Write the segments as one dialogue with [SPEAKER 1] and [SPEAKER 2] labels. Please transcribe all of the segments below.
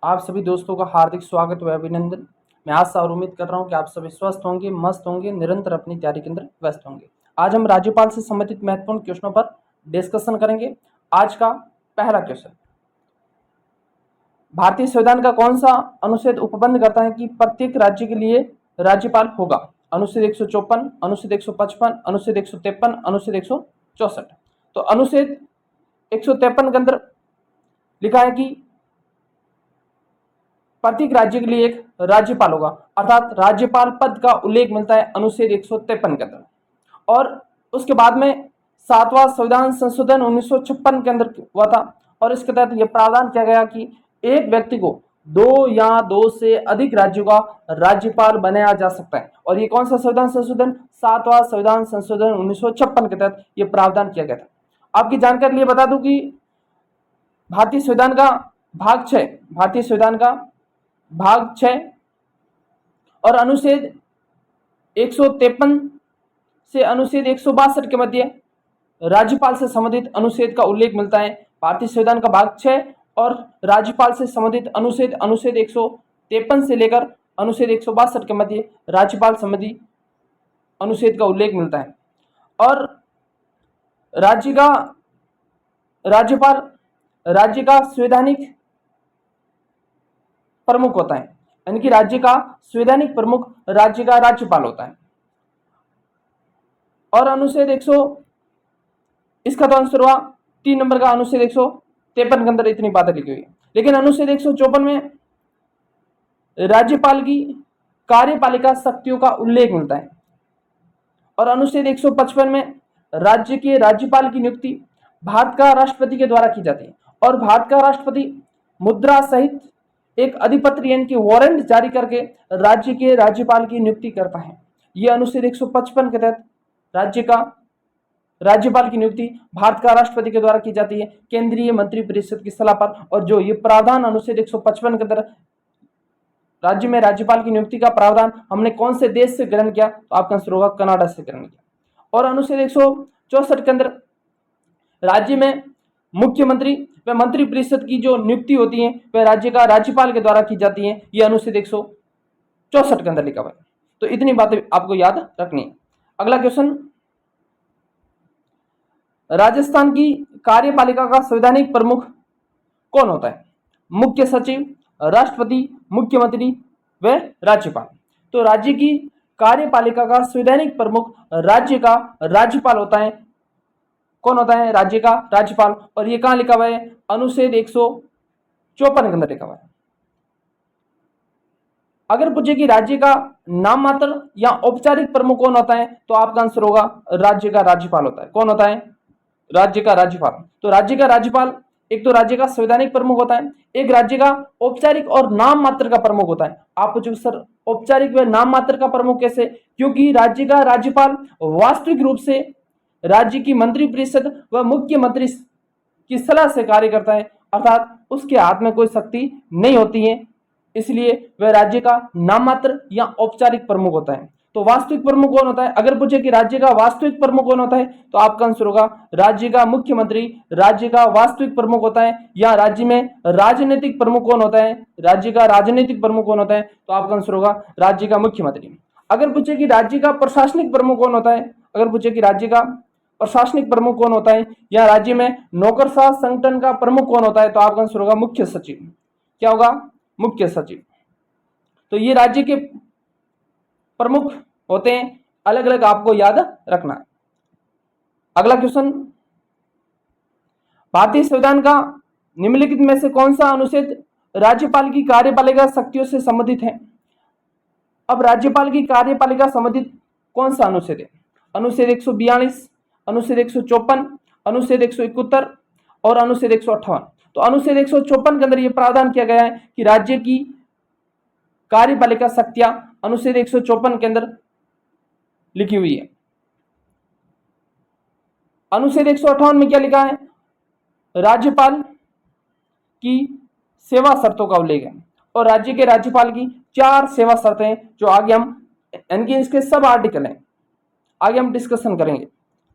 [SPEAKER 1] आप सभी दोस्तों का हार्दिक स्वागत व अभिनंदन। मैं आशा और उम्मीद कर रहा हूं कि आप सभी स्वस्थ होंगे, मस्त होंगे, निरंतर अपनी तैयारी के अंदर व्यस्त होंगे। आज हम राज्यपाल से संबंधित महत्वपूर्ण क्वेश्चनों पर डिस्कशन करेंगे। आज का पहला क्वेश्चन, भारतीय संविधान का कौन सा अनुच्छेद उपबंध करता है कि प्रत्येक राज्य के लिए राज्यपाल होगा? अनुच्छेद 154, अनुच्छेद 155, अनुच्छेद 153, अनुच्छेद 164। तो अनुच्छेद 153 के अंदर लिखा है कि प्रत्येक राज्य के लिए एक राज्यपाल होगा, अर्थात राज्यपाल पद का उल्लेख मिलता है अनुच्छेद 153 के अंदर। और उसके बाद में 7वां संविधान संशोधन 1956 के अंदर हुआ था और इसके तहत यह प्रावधान किया गया कि एक व्यक्ति को 2 या 2 से अधिक राज्यों का राज्यपाल बनाया जा सकता है। और ये कौन सा संविधान संशोधन? 7वां संविधान संशोधन 1956 के तहत यह प्रावधान किया गया था। आपकी जानकारी लिए बता दूं कि भारतीय संविधान का भाग 6, भारतीय संविधान का भाग 6 और अनुच्छेद 153 से अनुच्छेद 162 के मध्य राज्यपाल से संबंधित अनुच्छेद का उल्लेख मिलता है। भारतीय संविधान का भाग 6 और राज्यपाल से संबंधित अनुच्छेद 153 से लेकर अनुच्छेद 162 के मध्य राज्यपाल संबंधी अनुच्छेद का उल्लेख मिलता है। और राज्यपाल राज्य का संवैधानिक प्रमुख होता है, यानी कि राज्य का संवैधानिक प्रमुख राज्य का राज्यपाल होता है। और अनुच्छेद 100 इसका तो आंसर हुआ 3 नंबर का अनुच्छेद 153 के अंदर इतनी बातें लिखी हुई है। लेकिन अनुच्छेद 154 में राज्यपाल की कार्यपालिका शक्तियों का उल्लेख मिलता है। और अनुच्छेद 155 में राज्य के राज्यपाल की नियुक्ति भारत का राष्ट्रपति के द्वारा की जाती है और भारत का राष्ट्रपति मुद्रा सहित एक अधिपत्र यानी कि वारंट जारी करके राज्य के राज्यपाल की नियुक्ति करता है। यह अनुच्छेद 155 के तहत राज्य का राज्यपाल की नियुक्ति भारत का राष्ट्रपति के द्वारा की जाती है केंद्रीय मंत्रिपरिषद की सलाह पर। और जो ये प्रावधान अनुच्छेद 155 के अंदर राज्य में राज्यपाल की नियुक्ति का प्रावधान हमने कौन से देश से ग्रहण किया? तो आपका आंसर होगा कनाडा से ग्रहण किया। और अनुच्छेद 164 के अंदर राज्य में मुख्यमंत्री व मंत्रिपरिषद की जो नियुक्ति होती है वह राज्य का राज्यपाल के द्वारा की जाती है। यह अनुच्छेद 164 के अंदर लिखा हुआ है। तो इतनी बातें आपको याद रखनी है। अगला क्वेश्चन, राजस्थान की कार्यपालिका का संवैधानिक प्रमुख कौन होता है? मुख्य सचिव, राष्ट्रपति, मुख्यमंत्री व राज्यपाल। तो राज्य की कार्यपालिका का संवैधानिक प्रमुख राज्य का राज्यपाल होता है। कौन होता है? राज्य का राज्यपाल। और ये कहां लिखा हुआ है? अनुच्छेद 154 के अंदर लिखा हुआ है। अगर पूछे कि राज्य का नाम मात्र या औपचारिक प्रमुख कौन होता है तो आपका आंसर होगा राज्य का राज्यपाल होता है। कौन होता है? राज्य का राज्यपाल। तो राज्य का राज्यपाल एक तो राज्य का संवैधानिक प्रमुख होता है, एक राज्य का औपचारिक और नाम मात्र का प्रमुख होता है। आप पूछो सर औपचारिक व नाम मात्र का प्रमुख कैसे? क्योंकि राज्य का राज्यपाल वास्तविक रूप से राज्य की मंत्रिपरिषद व मुख्यमंत्री की सलाह से कार्य करता है, अर्थात उसके हाथ में कोई शक्ति नहीं होती है, इसलिए वह राज्य का नाम मात्र या औपचारिक प्रमुख होता है। तो वास्तविक प्रमुख कौन होता है? अगर पूछे कि राज्य का वास्तविक प्रमुख कौन होता है तो आपका आंसर होगा राज्य का मुख्यमंत्री राज्य का वास्तविक प्रमुख होता है। या राज्य में राजनीतिक प्रमुख कौन होता है? राज्य का राजनीतिक प्रमुख कौन होता है? तो आपका आंसर होगा राज्य का मुख्यमंत्री। अगर पूछे कि राज्य का प्रशासनिक प्रमुख कौन होता है, अगर पूछे कि राज्य का प्रशासनिक प्रमुख कौन होता है या राज्य में नौकरशाह संगठन का प्रमुख कौन होता है तो आपका आंसर होगा मुख्य सचिव। क्या होगा? मुख्य सचिव। तो ये राज्य के प्रमुख होते हैं, अलग अलग आपको याद रखना है। अगला क्वेश्चन, भारतीय संविधान का निम्नलिखित में से कौन सा अनुच्छेद राज्यपाल की कार्यपालिका शक्तियों से संबंधित है? अब राज्यपाल की कार्यपालिका संबंधित कौन सा अनुच्छेद है? अनुच्छेद 142, अनुच्छेद 154, अनुच्छेद 171 और अनुच्छेद 158। तो अनुच्छेद 154 के अंदर यह प्रावधान किया गया है कि राज्य की कार्यपालिका शक्तियां अनुच्छेद 154 के अंदर लिखी हुई है। अनुच्छेद 158 में क्या लिखा है? राज्यपाल की सेवा शर्तों का उल्लेख है और राज्य के राज्यपाल की 4 सेवा शर्तें जो आगे हम इनके इसके सब आर्टिकल हैं, आगे हम डिस्कशन करेंगे।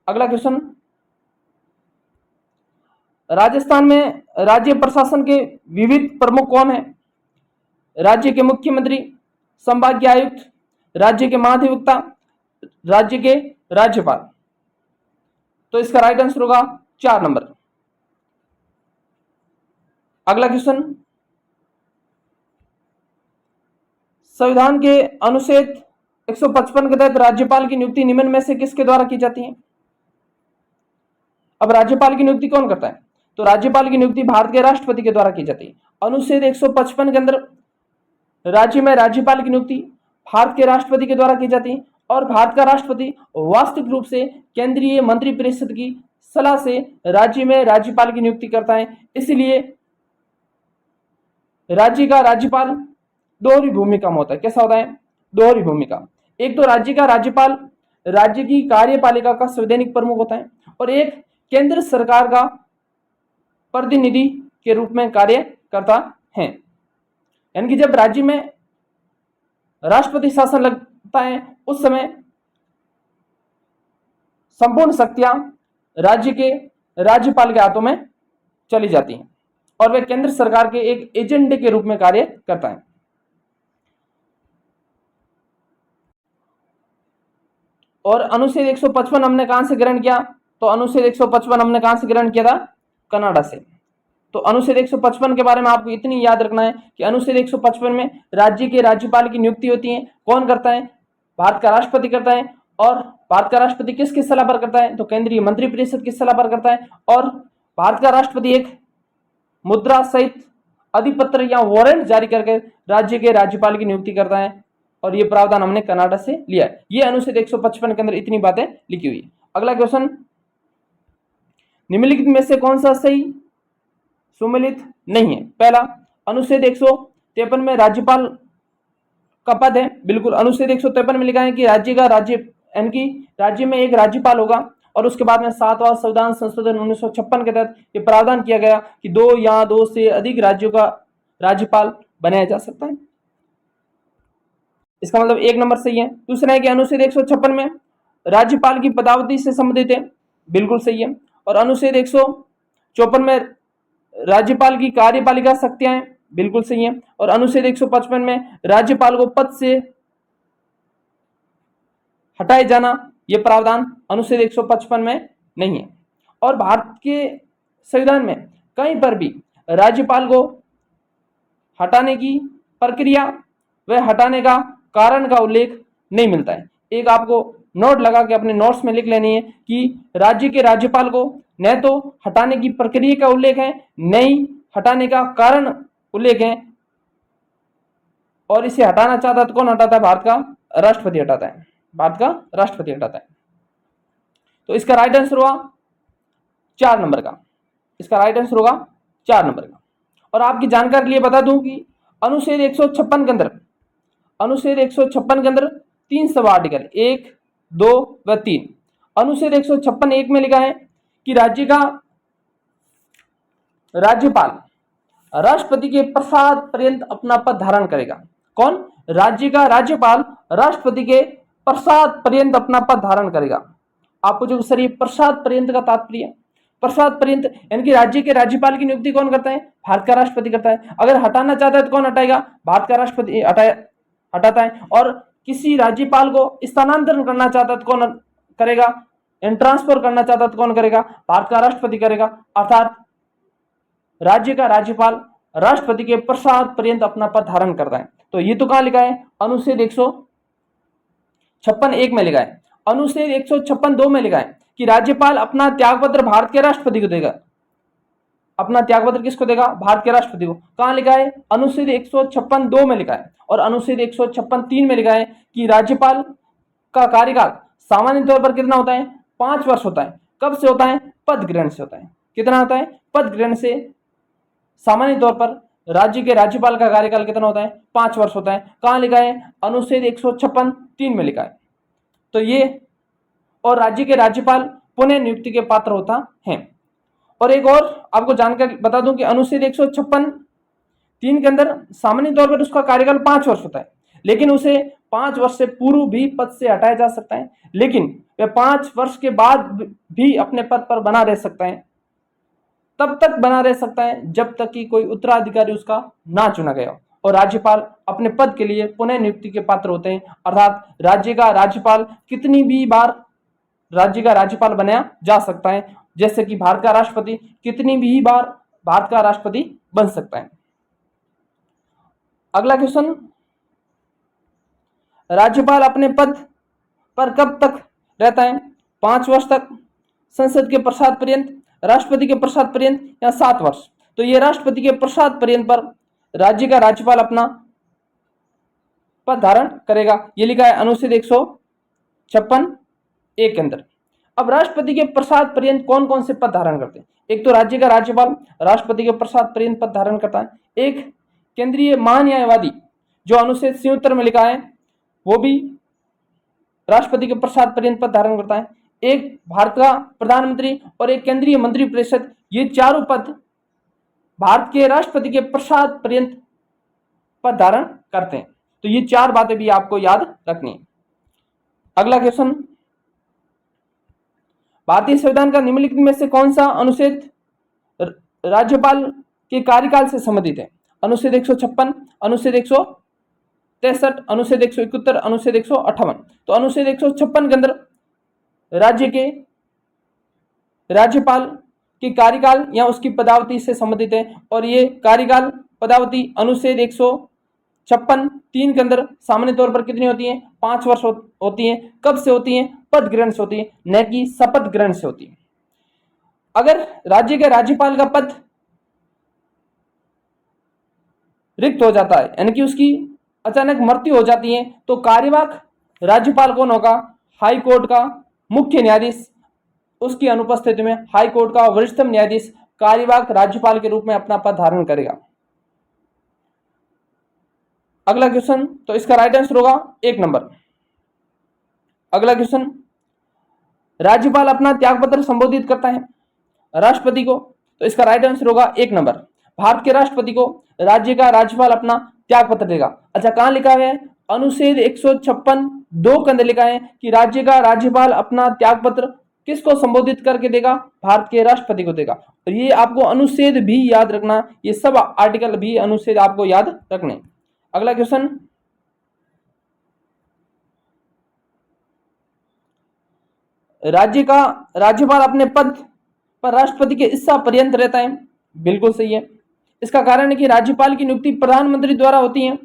[SPEAKER 1] अगला क्वेश्चन, राजस्थान में राज्य प्रशासन के विविध प्रमुख कौन है? राज्य के मुख्यमंत्री, संभागीय आयुक्त, राज्य के महाधिवक्ता, राज्य के राज्यपाल। तो इसका राइट आंसर होगा 4 नंबर। अगला क्वेश्चन, संविधान के अनुच्छेद 155 के तहत राज्यपाल की नियुक्ति निम्न में से किसके द्वारा की जाती है? अब राज्यपाल की नियुक्ति कौन करता है? तो राज्यपाल की नियुक्ति भारत के राष्ट्रपति के द्वारा की जाती है। अनुच्छेद 155 के अंदर राज्य में राज्यपाल की नियुक्ति भारत के राष्ट्रपति के द्वारा की जाती है और भारत का राष्ट्रपति वास्तविक रूप से केंद्रीय मंत्रिपरिषद की सलाह से राज्य में राज्यपाल की नियुक्ति करता है। इसलिए राज्य का राज्यपाल दोहरी भूमिका में होता है। कैसा होता है? दोहरी भूमिका। एक तो राज्य का राज्यपाल राज्य की कार्यपालिका का संवैधानिक प्रमुख होता है और एक केंद्र सरकार का प्रतिनिधि के रूप में कार्य करता है। यानी कि जब राज्य में राष्ट्रपति शासन लगता है उस समय संपूर्ण शक्तियां राज्य के राज्यपाल के हाथों में चली जाती हैं और वह केंद्र सरकार के एक एजेंडे के रूप में कार्य करता है। और अनुच्छेद 155 हमने कहां से ग्रहण किया? तो अनुच्छेद 155 हमने कहां से ग्रहण किया था? कनाडा से। तो अनुच्छेद 155 के बारे में आपको इतनी याद रखना है कि अनुच्छेद 155 में राज्य के राज्यपाल की नियुक्ति होती है। कौन करता है? भारत का राष्ट्रपति करता है। और भारत का राष्ट्रपति किसकी सलाह पर करता है? तो केंद्रीय मंत्रिपरिषद की सलाह पर करता है। और भारत का राष्ट्रपति एक मुद्रा सहित अधिपत्र या वारंट जारी करके राज्य के राज्यपाल की नियुक्ति करता है और यह प्रावधान हमने कनाडा से लिया है। यह अनुच्छेद 155 के अंदर इतनी बातें लिखी हुई है। अगला क्वेश्चन, निम्नलिखित में से कौन सा सही सुमेलित नहीं है? पहला, अनुच्छेद 153 में राज्यपाल का पद है। बिल्कुल, अनुच्छेद 153 में लिखा है कि यानी कि राज्य में एक राज्यपाल होगा और उसके बाद में 7वां संविधान संशोधन 1956 के तहत यह प्रावधान किया गया कि 2 या 2 से अधिक राज्यों का राज्यपाल बनाया जा सकता है। इसका मतलब 1 नंबर सही है। दूसरा है कि अनुच्छेद 156 में राज्यपाल की पदावधि से संबंधित है। बिल्कुल सही है। और अनुच्छेद 154 में राज्यपाल की कार्यपालिका शक्तियां हैं। बिल्कुल सही है। और अनुच्छेद 155 में राज्यपाल को पद से हटाए जाना यह प्रावधान अनुच्छेद 155 में नहीं है। और भारत के संविधान में कहीं पर भी राज्यपाल को हटाने की प्रक्रिया व हटाने का कारण का उल्लेख नहीं मिलता है। एक आपको नोट लगा के अपने नोट्स में लिख लेनी है कि राज्य के राज्यपाल को न तो हटाने की प्रक्रिया का उल्लेख है, न ही हटाने का कारण उल्लेख है। और इसे हटाना चाहता है तो कौन हटाता है? भारत का राष्ट्रपति हटाता है। भारत का राष्ट्रपति हटाता है। तो इसका राइट आंसर होगा 4 नंबर का। इसका राइट आंसर होगा 4 नंबर का। और आपकी जानकारी के लिए बता दूं कि अनुच्छेद 156 के अंदर 3 सब आर्टिकल 1, 2 व 3। अनुच्छेद 156 1 में लिखा है कि राज्य का राज्यपाल राष्ट्रपति के प्रसाद पर्यंत अपना पद धारण करेगा। कौन? राज्य का राज्यपाल राष्ट्रपति के प्रसाद पर्यंत अपना पद धारण करेगा। आपको जो सर ये प्रसाद पर्यंत का तात्पर्य, प्रसाद पर्यंत यानी कि राज्य के राज्यपाल की नियुक्ति कौन करता है? भारत का राष्ट्रपति करता है। अगर हटाना चाहता है तो कौन हटाएगा? भारत का राष्ट्रपति हटाता है। और किसी राज्यपाल को स्थानांतरण करना चाहता है तो कौन करेगा? ट्रांसफर करना चाहता है तो कौन करेगा? भारत का राष्ट्रपति करेगा। अर्थात राज्य का राज्यपाल राष्ट्रपति के प्रसाद पर्यंत अपना पद धारण करता है। तो ये तो कहां लिखा है? अनुच्छेद 156 1 में लिखा है। अनुच्छेद 156 2 में लिखा है कि राज्यपाल अपना त्यागपत्र भारत के राष्ट्रपति को देगा। अपना त्यागपत्र किसको देगा? भारत के राष्ट्रपति को। कहां लिखा है? अनुच्छेद 156 2 में लिखा है। और अनुच्छेद 156 3 में लिखा है कि राज्यपाल का कार्यकाल सामान्य तौर पर कितना होता है? 5 वर्ष होता है। कब से होता है? पद ग्रहण से होता है। कितना होता है? पद ग्रहण से सामान्य तौर पर राज्य के राज्यपाल का कार्यकाल कितना होता है? 5 वर्ष होता है। कहां लिखा है? अनुच्छेद 156 3 में लिखा है। तो ये और राज्य के राज्यपाल पुनः नियुक्ति के पात्र होता है। और एक और आपको जानकारी बता दूं कि अनुच्छेद 156 3 के अंदर सामान्य तौर पर उसका कार्यकाल 5 वर्ष होता है, लेकिन उसे 5 वर्ष से पूर्व भी पद से हटाया जा सकता है, लेकिन वह 5 वर्ष के बाद भी अपने पद पर बना रह सकता है। तब तक बना रह सकता है जब तक कि कोई उत्तराधिकारी उसका ना चुना गया हो। और राज्यपाल अपने पद के लिए पुनः नियुक्ति के पात्र होते हैं, अर्थात राज्य का राज्यपाल कितनी भी बार राज्य का राज्यपाल बनाया जा सकता है, जैसे कि भारत का राष्ट्रपति कितनी भी बार भारत का राष्ट्रपति बन सकता है। अगला क्वेश्चन, राज्यपाल अपने पद पर कब तक रहता है? 5 वर्ष तक, संसद के प्रसाद पर्यंत, राष्ट्रपति के प्रसाद पर्यंत या 7 वर्ष? तो ये राष्ट्रपति के प्रसाद पर्यंत पर राज्य का राज्यपाल अपना पद धारण करेगा, ये लिखा है अनुच्छेद 156(1) के अंदर। अब राष्ट्रपति के प्रसाद पर्यंत कौन कौन से पद धारण करते हैं? एक तो राज्य का राज्यपाल राष्ट्रपति के प्रसाद पर्यंत पद धारण करता है, एक केंद्रीय महान्यायवादी जो अनुच्छेद 77 में लिखा है वो भी राष्ट्रपति के प्रसाद पर्यंत पद धारण करता है, एक भारत का प्रधानमंत्री और एक केंद्रीय मंत्रिपरिषद, ये चारों पद भारत के राष्ट्रपति के प्रसाद पर्यंत पद धारण करते हैं। तो ये 4 बातें भी आपको याद रखनी है। अगला क्वेश्चन, भारतीय संविधान का निम्नलिखित में से कौन सा अनुच्छेद राज्यपाल के कार्यकाल से संबंधित है? अनुच्छेद 156, अनुच्छेद 163, अनुच्छेद 171, अनुच्छेद 158। तो अनुच्छेद 156 के अंदर राज्य के राज्यपाल के कार्यकाल या उसकी पदावधि से संबंधित है, और ये कार्यकाल पदावधि अनुच्छेद 156(3) के अंदर सामान्य तौर पर कितनी होती है? 5 वर्ष होती है। कब से होती है? पद ग्रहण से होती है, न कि शपथ ग्रहण से होती है। अगर राज्य के राज्यपाल का पद रिक्त हो जाता है, यानी कि उसकी अचानक मृत्यु हो जाती है, तो कार्यवाहक राज्यपाल कौन होगा? हाई कोर्ट का मुख्य न्यायाधीश, उसकी अनुपस्थिति में हाई कोर्ट का वरिष्ठतम न्यायाधीश कार्यवाहक राज्यपाल के रूप में अपना पद धारण करेगा। अगला क्वेश्चन, तो इसका राइट आंसर होगा 1 नंबर। अगला क्वेश्चन, राज्यपाल अपना त्यागपत्र संबोधित करता है राष्ट्रपति को, तो इसका राइट आंसर होगा 1 नंबर। भारत के राष्ट्रपति को राज्य का राज्यपाल अपना त्यागपत्र देगा। अच्छा, कहां लिखा है? अनुच्छेद 156(2) के अंदर लिखा है कि राज्य का राज्यपाल अपना त्यागपत्र किसको संबोधित करके देगा? भारत के राष्ट्रपति को देगा। और ये आपको अनुच्छेद भी याद रखना, ये सब आर्टिकल भी अनुच्छेद आपको याद रखने। अगला क्वेश्चन, राज्य का राज्यपाल अपने पद पर राष्ट्रपति के इच्छा पर्यंत रहता है। बिल्कुल सही है। इसका कारण है कि राज्यपाल की नियुक्ति प्रधानमंत्री द्वारा होती है।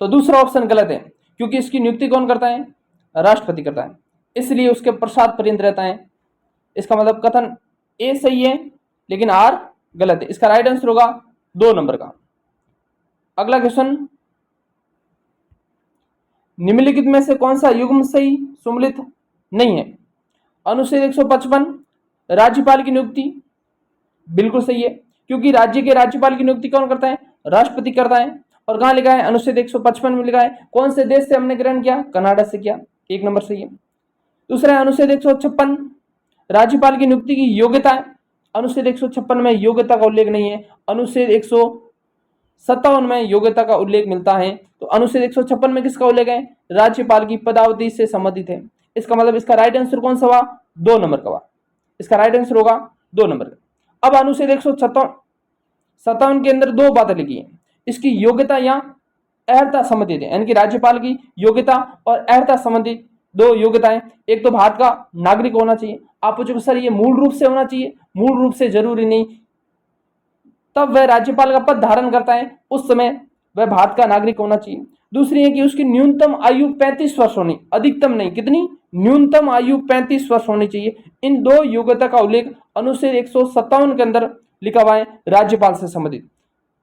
[SPEAKER 1] तो दूसरा ऑप्शन गलत है, क्योंकि इसकी नियुक्ति कौन करता है? राष्ट्रपति करता है, इसलिए उसके प्रसाद पर्यंत रहता है। इसका मतलब कथन ए सही है लेकिन आर गलत है। इसका राइट आंसर होगा 2 नंबर का। अगला क्वेश्चन, निम्नलिखित में से कौन सा युग्म सही सम्मिलित नहीं है? अनुच्छेद 155 राज्यपाल की नियुक्ति बिल्कुल सही है, क्योंकि राज्य के राज्यपाल की नियुक्ति कौन करता है? राष्ट्रपति करता है। और कहां लिखा है? अनुच्छेद 155 में लिखा है। कौन से देश से हमने ग्रहण किया? कनाडा से किया। 1 नंबर सही है। दूसरा है अनुच्छेद 156 राज्यपाल की नियुक्ति की योग्यता है। अनुच्छेद 156 में योग्यता का उल्लेख नहीं है, अनुच्छेद 157 में योग्यता का उल्लेख मिलता है। तो अनुच्छेद 156 में किसका उल्लेख है? राज्यपाल की पदावधि से संबंधित है। इसका मतलब इसका राइट आंसर कौन सा हुआ? 2 नंबर का हुआ। इसका राइट आंसर होगा 2 नंबर का। अब अनुच्छेद 157 के अंदर 2 बातें लिखी है, इसकी योग्यता या अर्हता संबंधित है, यानी कि राज्यपाल की योग्यता और अर्हता संबंधित 2 योग्यताएं। एक तो भारत का नागरिक होना चाहिए। आप पूछोगे सर ये मूल रूप से होना चाहिए? मूल रूप से जरूरी नहीं, तब वह राज्यपाल का पद धारण करता है उस समय वह भारत का नागरिक होना चाहिए। दूसरी है कि उसकी न्यूनतम आयु 35 वर्ष होनी, अधिकतम नहीं, कितनी? न्यूनतम आयु 35 वर्ष होनी चाहिए। इन 2 योग्यता का उल्लेख अनुच्छेद 157 के अंदर लिखा हुआ है राज्यपाल से संबंधित।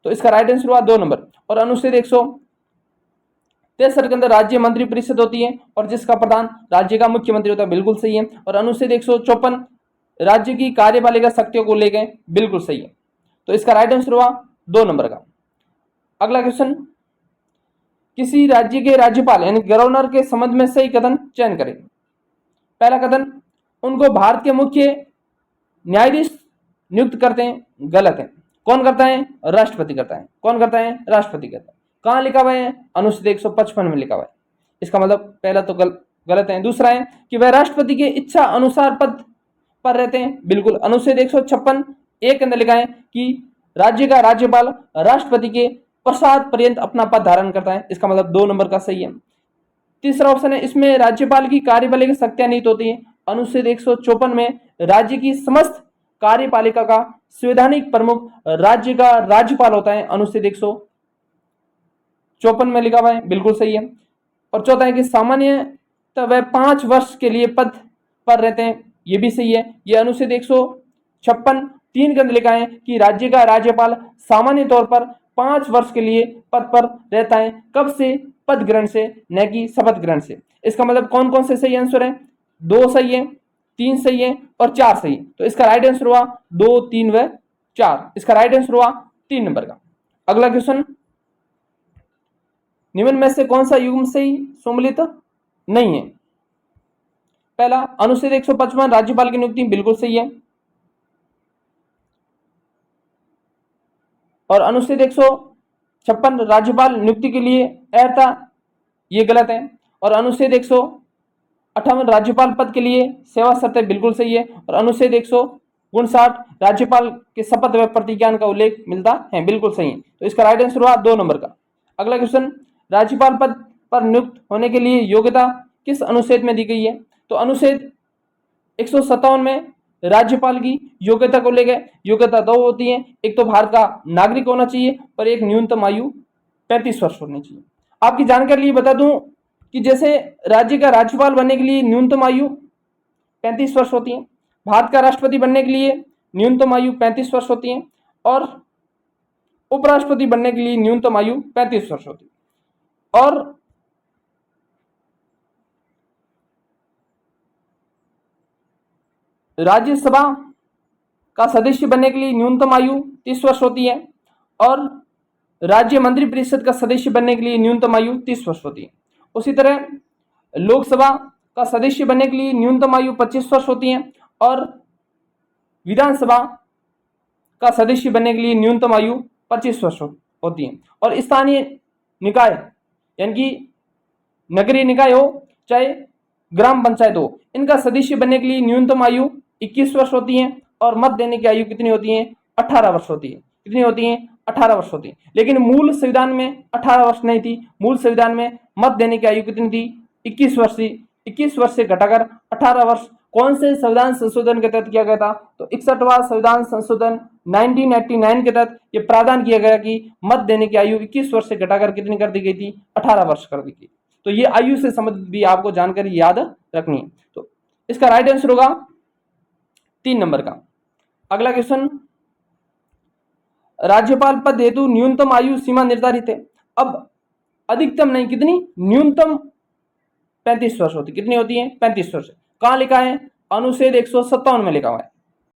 [SPEAKER 1] तो इसका राइट आंसर हुआ 2 नंबर। और अनुच्छेद 163 के अंदर राज्य मंत्रिपरिषद होती है और जिसका प्रधान राज्य का मुख्यमंत्री होता है। बिल्कुल सही है। और अनुच्छेद 154 राज्य की कार्यपालिका शक्तियों को लेकर बिल्कुल सही है। तो इसका राइट आंसर हुआ 2 नंबर का। अगला क्वेश्चन, किसी राज्य के राज्यपाल यानी गवर्नर के संबंध में सही कथन चयन करें। पहला कथन, उनको भारत के मुख्य न्यायाधीश नियुक्त करते हैं, गलत है। कौन करता है? राष्ट्रपति करता है। कौन करता है? राष्ट्रपति करता है। कहां लिखा हुआ है? अनुच्छेद 155 में लिखा हुआ है। इसका मतलब पहला तो गलत है। दूसरा है कि वह राष्ट्रपति के इच्छा अनुसार पद पर रहते हैं, बिल्कुल। अनुच्छेद 156 एक के अंदर लिखा है कि राज्य का राज्यपाल राष्ट्रपति के प्रसाद पर्यंत अपना पद धारण करता है, इसका मतलब 2 नंबर का सही है। तीसरा ऑप्शन है, इसमें राज्यपाल की कार्यपालिका की शक्तियां निहित होती है। अनुच्छेद 154 में राज्य की समस्त कार्यपालिका का संवैधानिक प्रमुख राज्य का राज्यपाल होता है, अनुच्छेद 154 में लिखा हुआ है, बिल्कुल सही है। और चौथा है कि सामान्यतः वह 5 वर्ष के लिए पद पर रहते हैं, ये भी सही है। ये अनुच्छेद 156(3) के अंदर लिखा है कि राज्य का राज्यपाल सामान्य तौर पर 5 वर्ष के लिए पद पर रहता है, कब से? पद ग्रहण से, न कि शपथ ग्रहण से। इसका मतलब कौन कौन से सही आंसर है? 2 सही है, 3 सही है और 4 सही। तो इसका राइट आंसर हुआ 2, 3 व 4। इसका राइट आंसर हुआ 3 नंबर का। अगला क्वेश्चन, निम्न में से कौन सा युग्म सही सम्मिलित नहीं है? पहला, अनुच्छेद 155 राज्यपाल की नियुक्ति, बिल्कुल सही है। और अनुच्छेद 156 राज्यपाल नियुक्ति के लिए अर्हता, ये गलत है। और अनुच्छेद 158 राज्यपाल पद के लिए सेवा शर्तें, बिल्कुल सही है। और अनुच्छेद 159 राज्यपाल के शपथ व प्रतिज्ञान का उल्लेख मिलता है, बिल्कुल सही है। तो इसका राइट आंसर हुआ 2 नंबर का। अगला क्वेश्चन, राज्यपाल पद पर नियुक्त होने के लिए योग्यता किस अनुच्छेद में दी गई है? तो अनुच्छेद 157 में राज्यपाल की योग्यता को लेकर योग्यता 2 होती है, एक तो भारत का नागरिक होना चाहिए और एक न्यूनतम आयु 35 वर्ष होनी चाहिए। आपकी जानकारी लिए बता दूं कि जैसे राज्य का राज्यपाल बनने के लिए न्यूनतम आयु 35 वर्ष होती है, भारत का राष्ट्रपति बनने के लिए न्यूनतम आयु 35 वर्ष होती है और उपराष्ट्रपति बनने के लिए न्यूनतम आयु 35 वर्ष होती है। और राज्यसभा का सदस्य बनने के लिए न्यूनतम आयु 30 वर्ष होती है और राज्य मंत्रिपरिषद का सदस्य बनने के लिए न्यूनतम आयु 30 वर्ष होती है। उसी तरह लोकसभा का सदस्य बनने के लिए न्यूनतम आयु 25 वर्ष होती है और विधानसभा का सदस्य बनने के लिए न्यूनतम आयु 25 वर्ष होती है। और स्थानीय निकाय यानी कि नगरीय निकाय हो चाहे ग्राम पंचायत हो, इनका सदस्य बनने के लिए न्यूनतम आयु 21 वर्ष होती है और मत देने की आयु कितनी होती है? 18 वर्ष होती है। कितनी होती है? 18 वर्ष होती है। लेकिन मूल संविधान में 18 वर्ष नहीं थी, मूल संविधान में मत देने की आयु कितनी थी? 21 वर्ष थी। 21 वर्ष से घटाकर 18 वर्ष कौन से संविधान संशोधन के तहत किया गया था? तो 61वां संविधान संशोधन 1989 के तहत ये प्रावधान किया गया कि मत देने की आयु 21 वर्ष से घटाकर कितनी कर दी गई थी? 18 वर्ष कर दी गई। तो ये आयु से संबंधित भी आपको जानकारी याद रखनी है। तो इसका राइट आंसर होगा 3 नंबर का। अगला क्वेश्चन, राज्यपाल पद हेतु न्यूनतम आयु सीमा निर्धारित है। अब अधिकतम नहीं, कितनी? न्यूनतम 35 वर्ष होती। कितनी होती है? 35 वर्ष। कहां लिखा है? अनुच्छेद 157 में लिखा हुआ है।